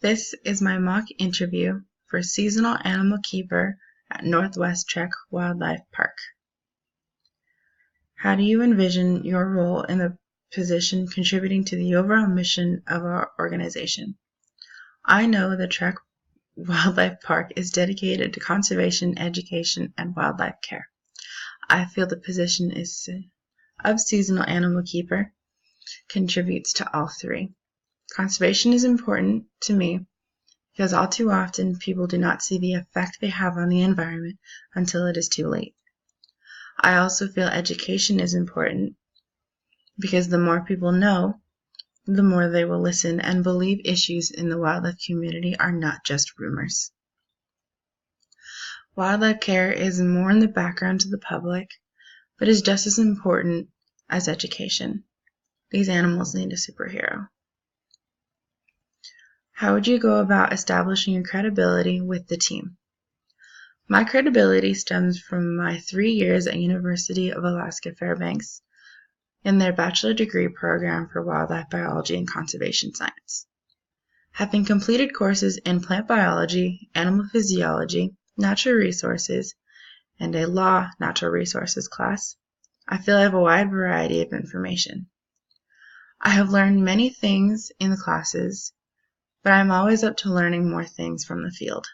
This is my mock interview for seasonal animal keeper at Northwest Trek Wildlife Park. How do you envision your role in the position contributing to the overall mission of our organization? I know the Trek Wildlife Park is dedicated to conservation, education, and wildlife care. I feel the position of seasonal animal keeper contributes to all three. Conservation is important to me because all too often people do not see the effect they have on the environment until it is too late. I also feel education is important because the more people know, the more they will listen and believe issues in the wildlife community are not just rumors. Wildlife care is more in the background to the public, but is just as important as education. These animals need a superhero. How would you go about establishing your credibility with the team? My credibility stems from my 3 years at University of Alaska Fairbanks in their bachelor degree program for wildlife biology and conservation science. Having completed courses in plant biology, animal physiology, natural resources, and a law natural resources class, I feel I have a wide variety of information. I have learned many things in the classes, but I'm always up to learning more things from the field.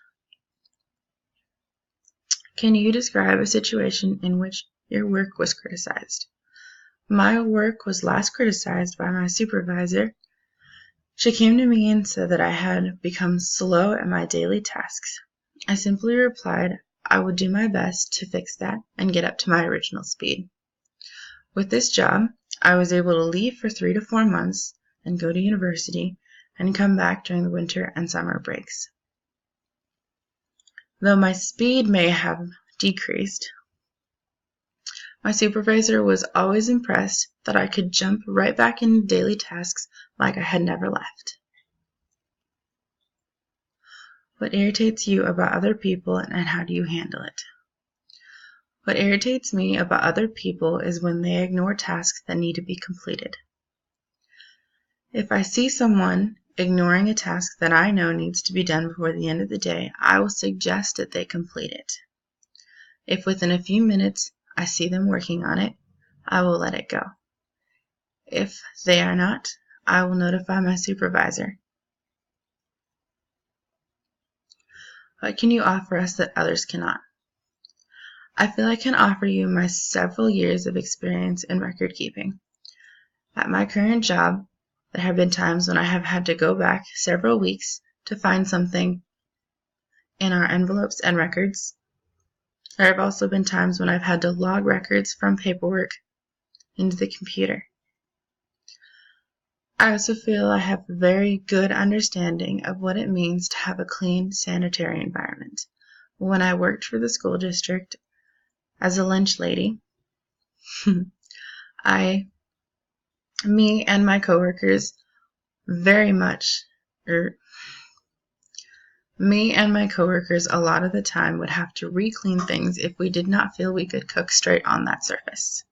Can you describe a situation in which your work was criticized? My work was last criticized by my supervisor. She came to me and said that I had become slow at my daily tasks. I simply replied I would do my best to fix that and get up to my original speed. With this job, I was able to leave for 3 to 4 months and go to university and come back during the winter and summer breaks. Though my speed may have decreased, my supervisor was always impressed that I could jump right back into daily tasks like I had never left. What irritates you about other people and how do you handle it? What irritates me about other people is when they ignore tasks that need to be completed. If I see someone ignoring a task that I know needs to be done before the end of the day, I will suggest that they complete it. If within a few minutes I see them working on it, I will let it go. If they are not, I will notify my supervisor. What can you offer us that others cannot? I feel I can offer you my several years of experience in record keeping. At my current job, there have been times when I have had to go back several weeks to find something in our envelopes and records. There have also been times when I've had to log records from paperwork into the computer. I also feel I have a very good understanding of what it means to have a clean, sanitary environment. When I worked for the school district as a lunch lady, me and my coworkers a lot of the time would have to re-clean things if we did not feel we could cook straight on that surface.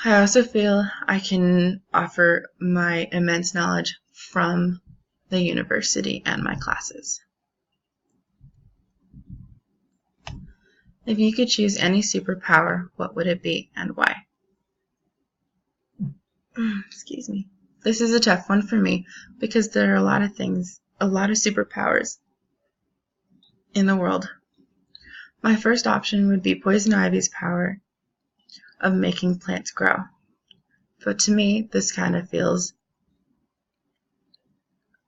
I also feel I can offer my immense knowledge from the university and my classes. If you could choose any superpower, what would it be and why? Excuse me. This is a tough one for me because there are a lot of superpowers in the world. My first option would be Poison Ivy's power of making plants grow. But to me, this kind of feels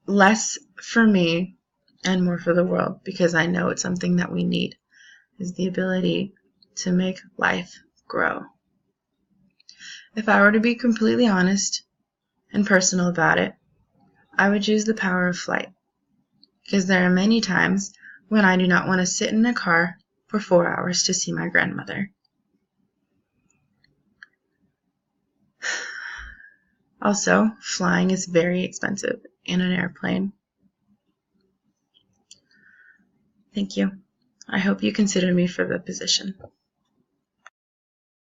less for me and more for the world because I know it's something that we need, is the ability to make life grow. If I were to be completely honest and personal about it, I would choose the power of flight because there are many times when I do not want to sit in a car for 4 hours to see my grandmother. Also, flying is very expensive in an airplane. Thank you. I hope you consider me for the position.